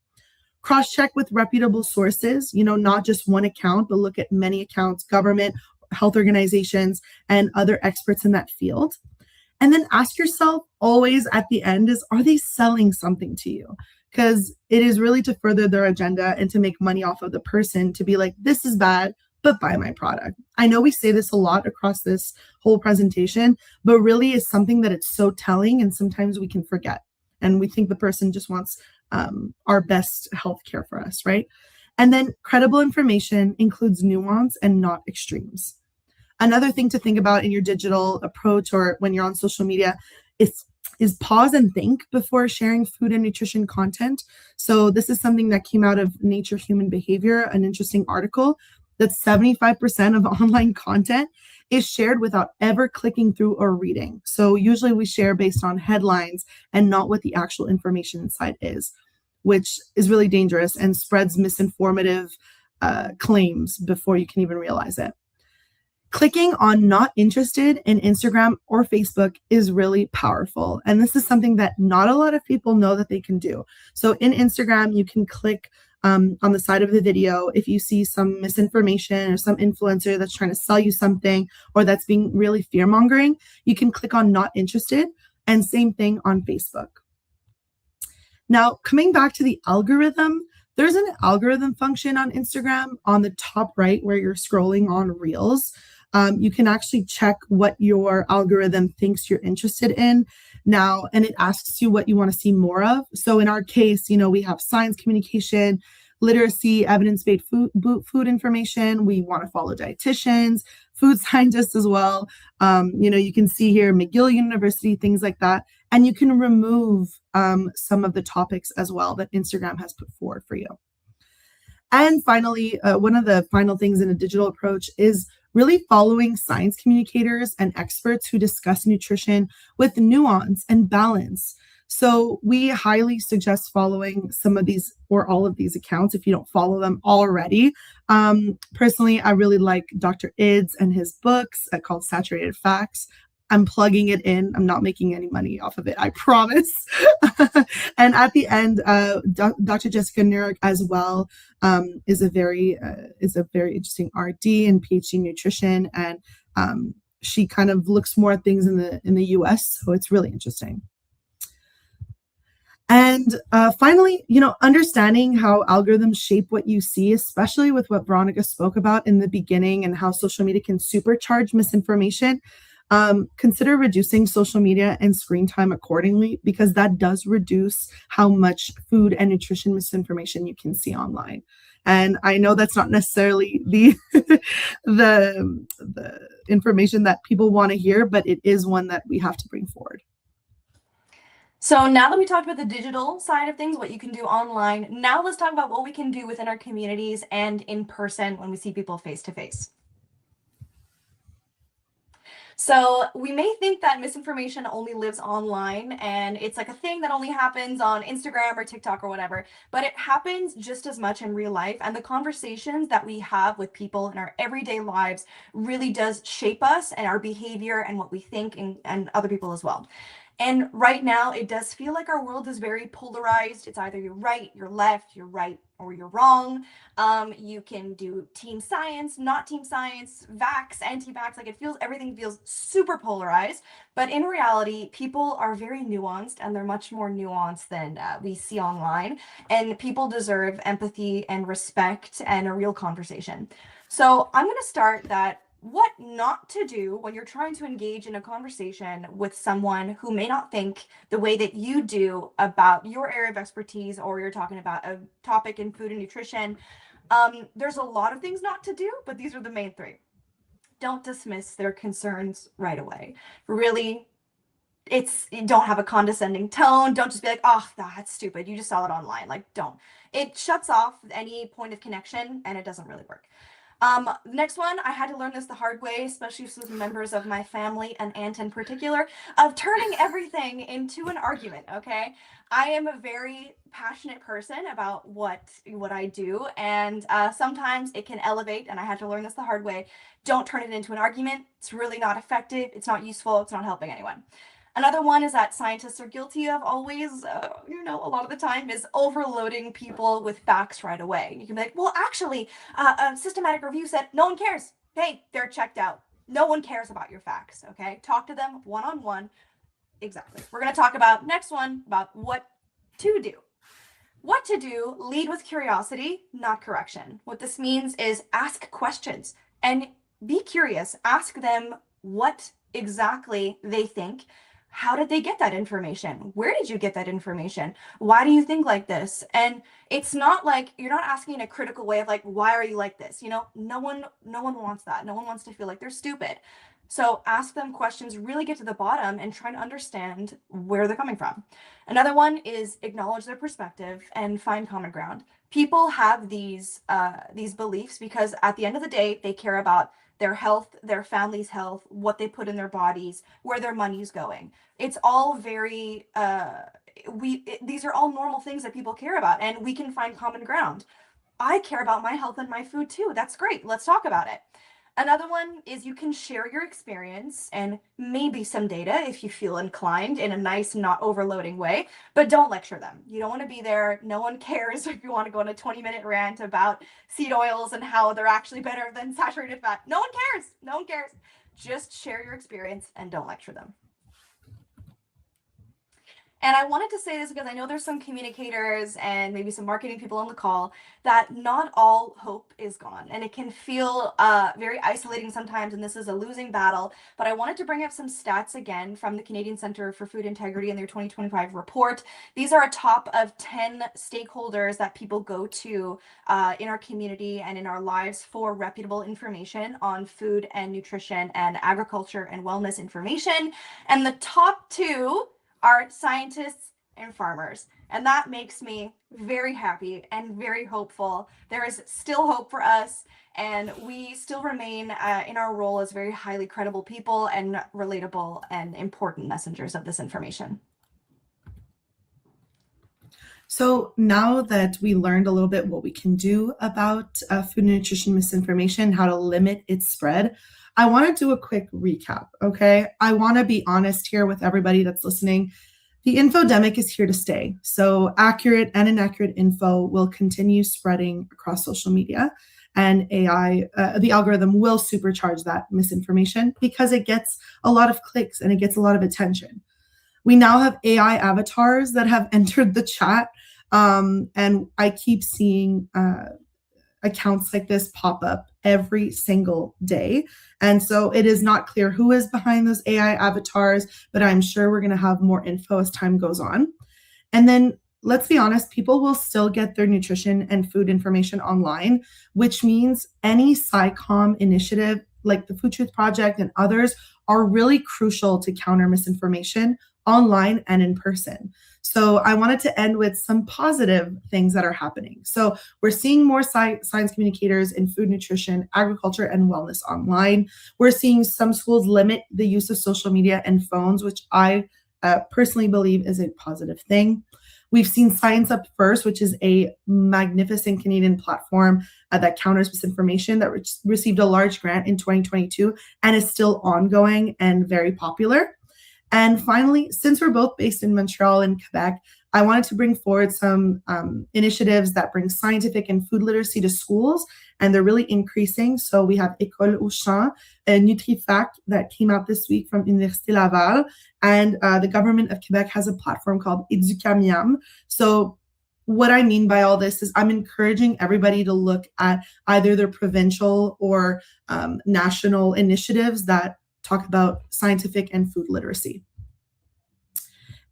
Cross-check with reputable sources, not just one account, but look at many accounts, government, health organizations, and other experts in that field. And then ask yourself always at the end is, are they selling something to you? Because it is really to further their agenda and to make money off of the person to be like, this is bad, but buy my product. I know we say this a lot across this whole presentation, but really is something that it's so telling and sometimes we can forget. And we think the person just wants our best healthcare for us, right? And then credible information includes nuance and not extremes. Another thing to think about in your digital approach or when you're on social media is pause and think before sharing food and nutrition content. So this is something that came out of Nature Human Behavior, an interesting article that 75% of online content is shared without ever clicking through or reading. So usually we share based on headlines and not what the actual information inside is, which is really dangerous and spreads misinformative claims before you can even realize it. Clicking on not interested in Instagram or Facebook is really powerful. And this is something that not a lot of people know that they can do. So in Instagram, you can click on the side of the video if you see some misinformation or some influencer that's trying to sell you something or that's being really fear-mongering, you can click on not interested, and same thing on Facebook. Now, coming back to the algorithm, there's an algorithm function on Instagram on the top right where you're scrolling on Reels. You can actually check what your algorithm thinks you're interested in now, and it asks you what you want to see more of. So in our case, we have science communication, literacy, evidence-based food information. We want to follow dietitians, food scientists as well. You can see here McGill University, things like that. And you can remove some of the topics as well that Instagram has put forward for you. And finally, one of the final things in a digital approach is really following science communicators and experts who discuss nutrition with nuance and balance. So we highly suggest following some of these or all of these accounts if you don't follow them already. Personally, I really like Dr. Ids and his books called Saturated Facts. I'm plugging it in. I'm not making any money off of it, I promise. And at the end, Dr. Jessica Nurek as well is a very interesting RD and PhD nutrition, and she kind of looks more at things in the US, so it's really interesting. And finally, understanding how algorithms shape what you see, especially with what Veronica spoke about in the beginning and how social media can supercharge misinformation. Consider reducing social media and screen time accordingly, because that does reduce how much food and nutrition misinformation you can see online. And I know that's not necessarily the information that people want to hear, but it is one that we have to bring forward. So now that we talked about the digital side of things, what you can do online, now let's talk about what we can do within our communities and in person when we see people face to face. So we may think that misinformation only lives online and it's like a thing that only happens on Instagram or TikTok or whatever, but it happens just as much in real life. And the conversations that we have with people in our everyday lives really does shape us and our behavior and what we think and other people as well. And right now, it does feel like our world is very polarized. It's either you're right, you're left, you're right, or you're wrong. You can do team science, not team science, vax, anti-vax. Like everything feels super polarized. But in reality, people are very nuanced, and they're much more nuanced than we see online. And people deserve empathy and respect and a real conversation. So I'm going to start that. What not to do when you're trying to engage in a conversation with someone who may not think the way that you do about your area of expertise, or you're talking about a topic in food and nutrition. There's a lot of things not to do, but these are the main three. Don't dismiss their concerns right away. Really, don't have a condescending tone. Don't just be like, oh, that's stupid. You just saw it online. Like, don't. It shuts off any point of connection and it doesn't really work. Next one, I had to learn this the hard way, especially with members of my family, an aunt in particular, of turning everything into an argument. Okay, I am a very passionate person about what I do, and sometimes it can elevate, and I had to learn this the hard way. Don't turn it into an argument. It's really not effective. It's not useful. It's not helping anyone. Another one is that scientists are guilty of always, a lot of the time, is overloading people with facts right away. You can be like, well, actually, a systematic review said no one cares. Hey, they're checked out. No one cares about your facts, okay? Talk to them one-on-one. Exactly. We're going to talk about, next one, about what to do. What to do, lead with curiosity, not correction. What this means is ask questions and be curious. Ask them what exactly they think. How did they get that information? Where did you get that information? Why do you think like this? And it's not like you're not asking in a critical way of like, why are you like this? No one wants that. No one wants to feel like they're stupid. So ask them questions, really get to the bottom and try to understand where they're coming from. Another one is acknowledge their perspective and find common ground. People have these beliefs because at the end of the day, they care about their health, their family's health, what they put in their bodies, where their money's going. It's all very, these are all normal things that people care about, and we can find common ground. I care about my health and my food too. That's great. Let's talk about it. Another one is you can share your experience and maybe some data if you feel inclined in a nice, not overloading way, but don't lecture them. You don't want to be there. No one cares if you want to go on a 20-minute rant about seed oils and how they're actually better than saturated fat. No one cares. No one cares. Just share your experience and don't lecture them. And I wanted to say this because I know there's some communicators and maybe some marketing people on the call that not all hope is gone. And it can feel very isolating sometimes, and this is a losing battle. But I wanted to bring up some stats again from the Canadian Centre for Food Integrity in their 2025 report. These are a top of 10 stakeholders that people go to in our community and in our lives for reputable information on food and nutrition and agriculture and wellness information. And the top two are scientists and farmers. And that makes me very happy and very hopeful. There is still hope for us, and we still remain in our role as very highly credible people and relatable and important messengers of this information. So now that we learned a little bit what we can do about food and nutrition misinformation, how to limit its spread, I want to do a quick recap, okay? I want to be honest here with everybody that's listening. The infodemic is here to stay. So accurate and inaccurate info will continue spreading across social media, and AI, the algorithm will supercharge that misinformation because it gets a lot of clicks and it gets a lot of attention. We now have AI avatars that have entered the chat, and I keep seeing accounts like this pop up every single day. And so it is not clear who is behind those AI avatars, but I'm sure we're going to have more info as time goes on. And then let's be honest, people will still get their nutrition and food information online, which means any SciComm initiative like the Food Truth Project and others are really crucial to counter misinformation online and in person. So I wanted to end with some positive things that are happening. So we're seeing more science communicators in food, nutrition, agriculture, and wellness online. We're seeing some schools limit the use of social media and phones, which I personally believe is a positive thing. We've seen Science Up First, which is a magnificent Canadian platform that counters misinformation that received a large grant in 2022 and is still ongoing and very popular. And finally, since we're both based in Montreal and Quebec, I wanted to bring forward some initiatives that bring scientific and food literacy to schools, and they're really increasing. So we have École au Champ, a NutriFact that came out this week from Université Laval, and the government of Quebec has a platform called Educamiam. So what I mean by all this is I'm encouraging everybody to look at either their provincial or national initiatives that talk about scientific and food literacy.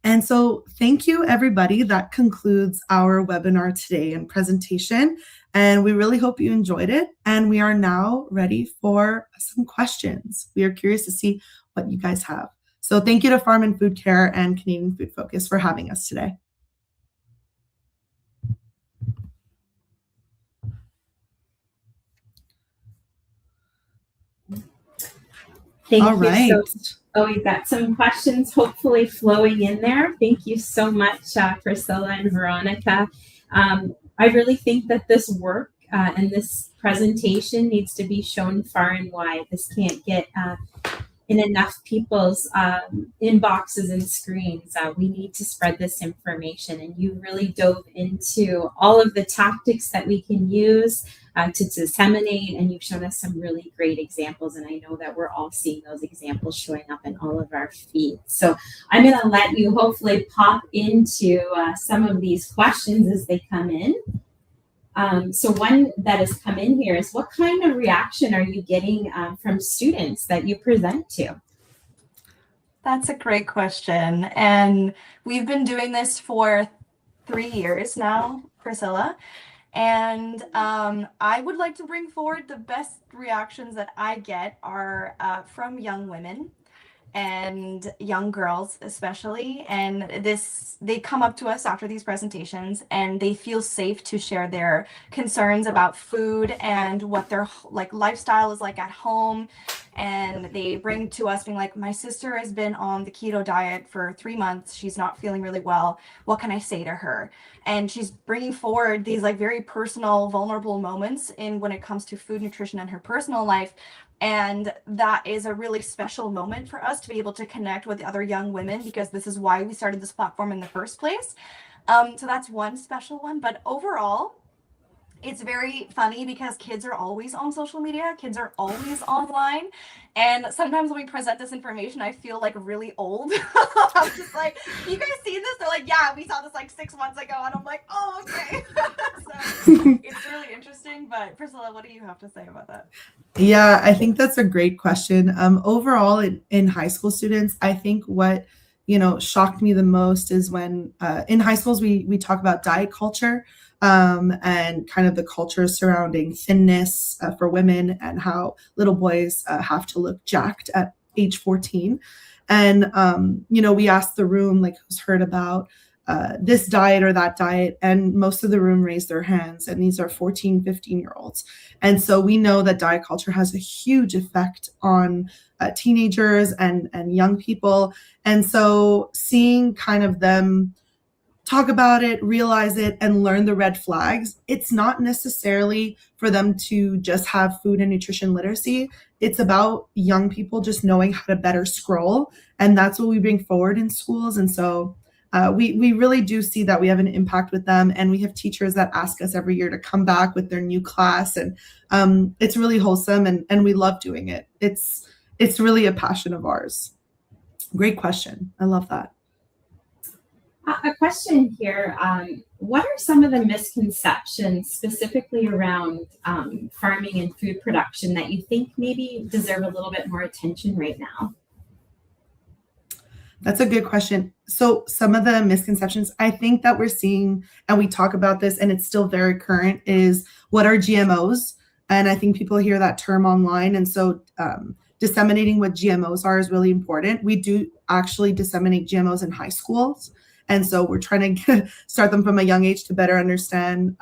And so thank you, everybody. That concludes our webinar today and presentation. And we really hope you enjoyed it. And we are now ready for some questions. We are curious to see what you guys have. So thank you to Farm and Food Care and Canadian Food Focus for having us today. Thank All you. right. So we've got some questions hopefully flowing in there. Thank you so much, Priscilla and Veronica. I really think that this work and this presentation needs to be shown far and wide. This can't get in enough people's inboxes and screens. We need to spread this information, and you really dove into all of the tactics that we can use to disseminate, and you've shown us some really great examples, and I know that we're all seeing those examples showing up in all of our feeds. So I'm going to let you hopefully pop into some of these questions as they come in. So one that has come in here is, what kind of reaction are you getting from students that you present to? That's a great question. And we've been doing this for 3 years now, Priscilla. And I would like to bring forward the best reactions that I get are from young women and young girls especially, and they come up to us after these presentations and they feel safe to share their concerns about food and what their lifestyle is like at home. And they bring to us being like, my sister has been on the keto diet for 3 months, she's not feeling really well, what can I say to her? And she's bringing forward these very personal, vulnerable moments in when it comes to food, nutrition, and her personal life. And that is a really special moment for us to be able to connect with other young women, because this is why we started this platform in the first place. So that's one special one. But overall, it's very funny because kids are always on social media. Kids are always online. And sometimes when we present this information, I feel really old. I'm just like, you guys seen this? They're like, yeah, we saw this 6 months ago. And I'm like, oh, okay. So it's really interesting. But Priscilla, what do you have to say about that? Yeah, I think that's a great question. Overall, in high school students, I think what shocked me the most is when in high schools we talk about diet culture and kind of the culture surrounding thinness for women, and how little boys have to look jacked at age 14. And we asked the room who's heard about this diet or that diet, and most of the room raised their hands, and these are 14, 15-year-olds. And so we know that diet culture has a huge effect on teenagers and young people. And so seeing kind of them talk about it, realize it, and learn the red flags, it's not necessarily for them to just have food and nutrition literacy. It's about young people just knowing how to better scroll. And that's what we bring forward in schools. And so we really do see that we have an impact with them, and we have teachers that ask us every year to come back with their new class, and it's really wholesome, and we love doing it. It's really a passion of ours. Great question. I love that. A question here. What are some of the misconceptions specifically around farming and food production that you think maybe deserve a little bit more attention right now? That's a good question. So some of the misconceptions I think that we're seeing, and we talk about this and it's still very current, is what are GMOs? And I think people hear that term online. And so disseminating what GMOs are is really important. We do actually disseminate GMOs in high schools. And so we're trying to start them from a young age to better understand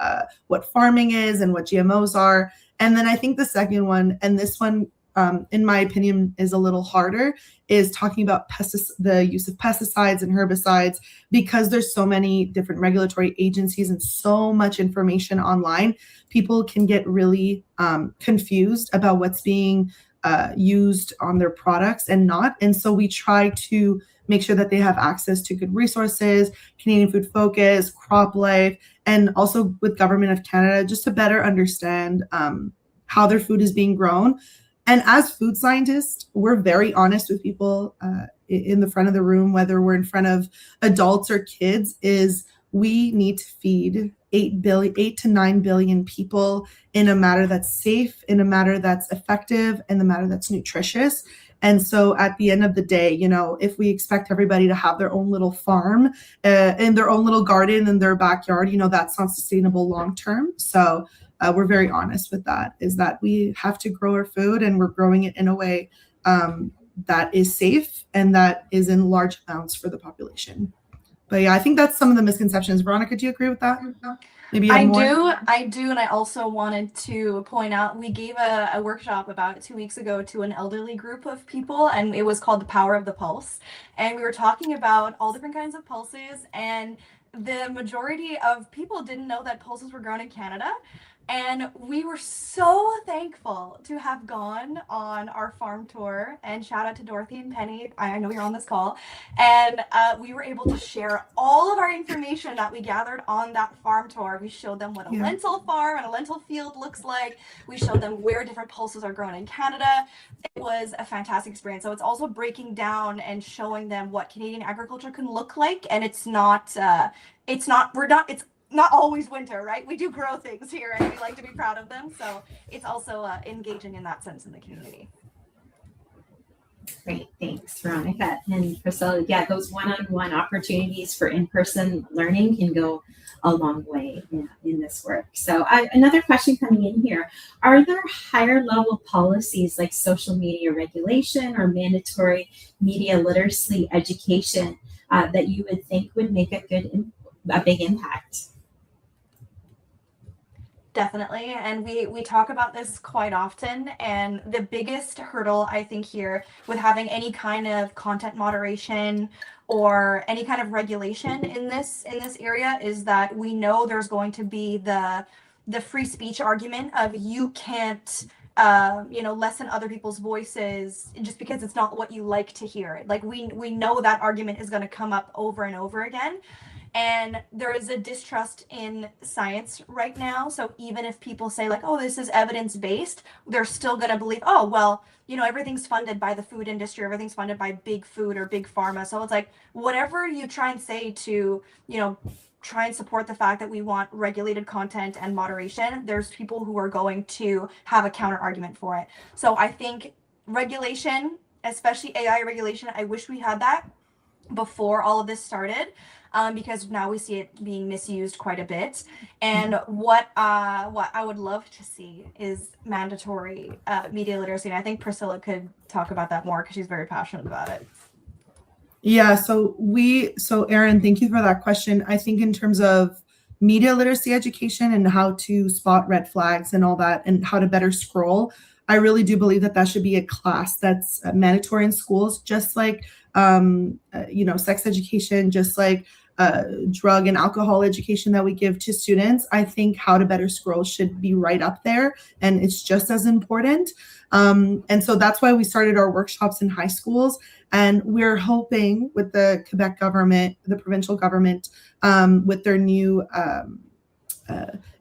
what farming is and what GMOs are. And then I think the second one, and this one, in my opinion, is a little harder, is talking about the use of pesticides and herbicides, because there's so many different regulatory agencies and so much information online. People can get really confused about what's being used on their products and not. And so we try to make sure that they have access to good resources, Canadian Food Focus, CropLife, and also with Government of Canada, just to better understand how their food is being grown. And as food scientists, we're very honest with people in the front of the room, whether we're in front of adults or kids, is we need to feed 8 to 9 billion people in a manner that's safe, in a manner that's effective, in a manner that's nutritious. And so at the end of the day, if we expect everybody to have their own little farm in their own little garden in their backyard, that's not sustainable long term. So we're very honest with that, is that we have to grow our food, and we're growing it in a way that is safe and that is in large amounts for the population. But yeah, I think that's some of the misconceptions. Veronica, do you agree with that? Maybe you have more? I do, and I also wanted to point out we gave a workshop about 2 weeks ago to an elderly group of people, and it was called The Power of the Pulse. And we were talking about all different kinds of pulses, and the majority of people didn't know that pulses were grown in Canada. And we were so thankful to have gone on our farm tour. And shout out to Dorothy and Penny. I know you're on this call. And we were able to share all of our information that we gathered on that farm tour. We showed them what a lentil farm and a lentil field looks like. We showed them where different pulses are grown in Canada. It was a fantastic experience. So it's also breaking down and showing them what Canadian agriculture can look like. And it's not always winter, right? We do grow things here and we like to be proud of them. So it's also engaging in that sense in the community. Great, thanks, Veronica and Priscilla. Yeah, those one-on-one opportunities for in-person learning can go a long way in this work. So another question coming in here, are there higher level policies like social media regulation or mandatory media literacy education that you would think would make a big impact? Definitely. And we talk about this quite often. And the biggest hurdle, I think, here with having any kind of content moderation or any kind of regulation in this area is that we know there's going to be the free speech argument of you can't lessen other people's voices just because it's not what you like to hear. Like we know that argument is going to come up over and over again. And there is a distrust in science right now. So even if people say like, oh, this is evidence-based, they're still going to believe, oh, well, everything's funded by the food industry, everything's funded by big food or big pharma. So it's like, whatever you try and say to, try and support the fact that we want regulated content and moderation, there's people who are going to have a counter argument for it. So I think regulation, especially AI regulation, I wish we had that before all of this started. Because now we see it being misused quite a bit. And what I would love to see is mandatory media literacy. And I think Priscilla could talk about that more because she's very passionate about it. Yeah, so Erin, thank you for that question. I think in terms of media literacy education and how to spot red flags and all that and how to better scroll, I really do believe that should be a class that's mandatory in schools, just like sex education, just like drug and alcohol education that we give to students. I think how to better scroll should be right up there, and it's just as important. And so that's why we started our workshops in high schools, and we're hoping with the Quebec government, the provincial government, with their new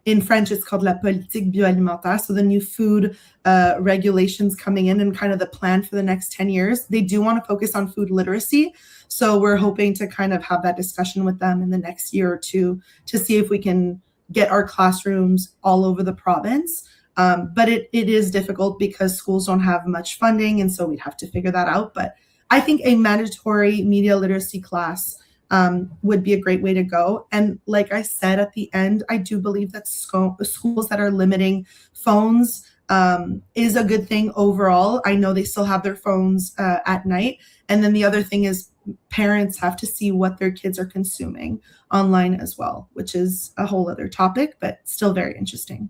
in French, it's called La Politique Bioalimentaire. So the new food regulations coming in and kind of the plan for the next 10 years, they do want to focus on food literacy. So we're hoping to kind of have that discussion with them in the next year or two to see if we can get our classrooms all over the province. But it is difficult because schools don't have much funding. And so we'd have to figure that out. But I think a mandatory media literacy class would be a great way to go. And like I said at the end, I do believe that schools that are limiting phones is a good thing overall. I know they still have their phones at night. And then the other thing is parents have to see what their kids are consuming online as well, which is a whole other topic, but still very interesting.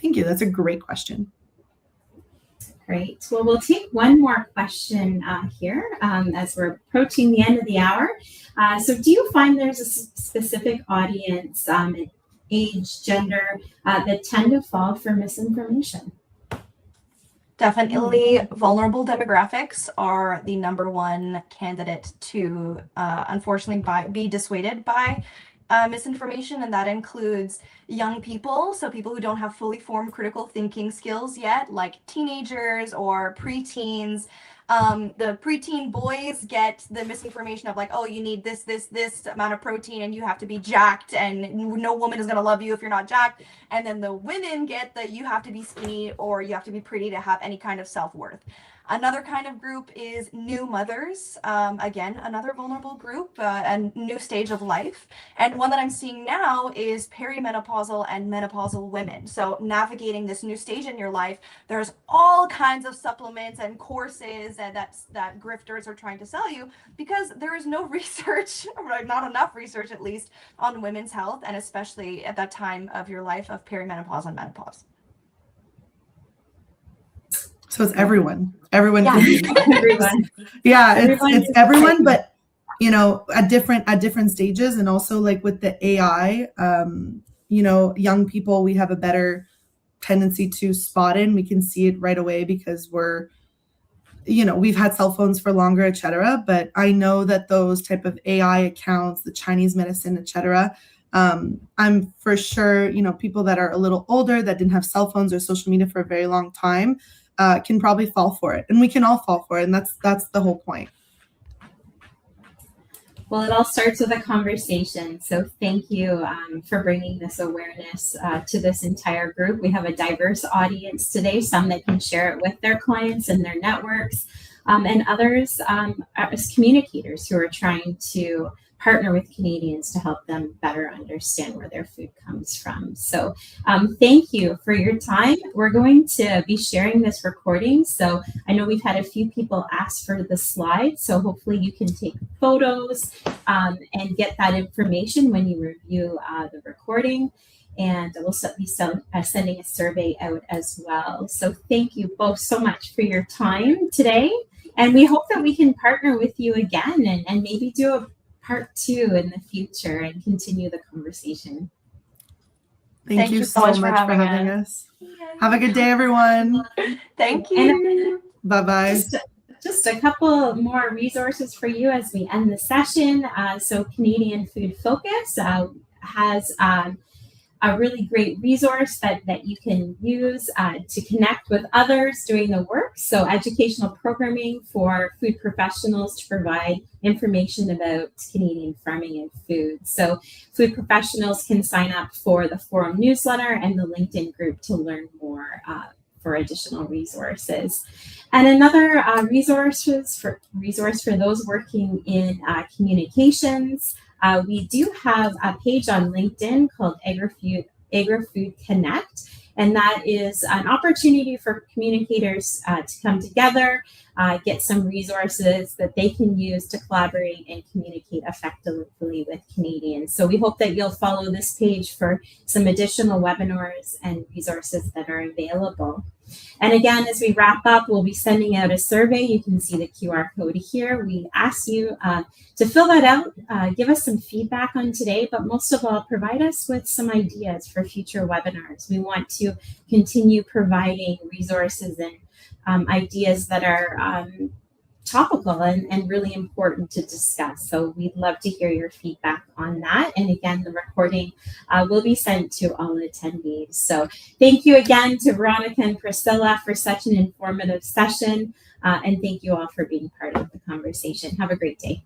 Thank you. That's a great question. Great. Well, we'll take one more question here as we're approaching the end of the hour. So do you find there's a specific audience, age, gender, that tend to fall for misinformation? Definitely vulnerable demographics are the number one candidate to unfortunately be dissuaded by misinformation, and that includes young people, so people who don't have fully formed critical thinking skills yet, like teenagers or preteens. The preteen boys get the misinformation of like, oh, you need this amount of protein and you have to be jacked and no woman is going to love you if you're not jacked. And then the women get that you have to be skinny or you have to be pretty to have any kind of self-worth. Another kind of group is new mothers. Again, another vulnerable group, and new stage of life. And one that I'm seeing now is perimenopausal and menopausal women. So navigating this new stage in your life, there's all kinds of supplements and courses that grifters are trying to sell you because there is no research, or not enough research at least, on women's health, and especially at that time of your life of perimenopause and menopause. So it's everyone. Everyone. Yeah, Can be everyone. Yeah, Everyone it's is everyone, but you know, at different stages, and also like with the AI, you know, young people, we have a better tendency to spot in. We can see it right away because we're, you know, we've had cell phones for longer, etc. But I know that those type of AI accounts, the Chinese medicine, etc. I'm for sure, you know, people that are a little older that didn't have cell phones or social media for a very long time can probably fall for it, and we can all fall for it, and that's the whole point. Well, it all starts with a conversation. So thank you for bringing this awareness to this entire group. We have a diverse audience today, some that can share it with their clients and their networks, and others as communicators who are trying to partner with Canadians to help them better understand where their food comes from. So thank you for your time. We're going to be sharing this recording. So I know we've had a few people ask for the slides, so hopefully you can take photos and get that information when you review the recording. And we'll be sending a survey out as well. So thank you both so much for your time today. And we hope that we can partner with you again and maybe do a part 2 in the future and continue the conversation. Thank you so much for having us. Have a good day, everyone. Thank you. Bye-bye. Just a couple more resources for you as we end the session. So Canadian Food Focus has a really great resource that you can use to connect with others doing the work. So educational programming for food professionals to provide information about Canadian farming and food. So food professionals can sign up for the forum newsletter and the LinkedIn group to learn more for additional resources. And another resource for those working in communications, we do have a page on LinkedIn called AgriFood Connect, and that is an opportunity for communicators to come together, get some resources that they can use to collaborate and communicate effectively with Canadians. So we hope that you'll follow this page for some additional webinars and resources that are available. And again, as we wrap up, we'll be sending out a survey. You can see the QR code here. We ask you to fill that out, give us some feedback on today, but most of all, provide us with some ideas for future webinars. We want to continue providing resources and ideas that are topical and really important to discuss. So we'd love to hear your feedback on that. And again, the recording will be sent to all attendees. So thank you again to Veronica and Priscilla for such an informative session. And thank you all for being part of the conversation. Have a great day.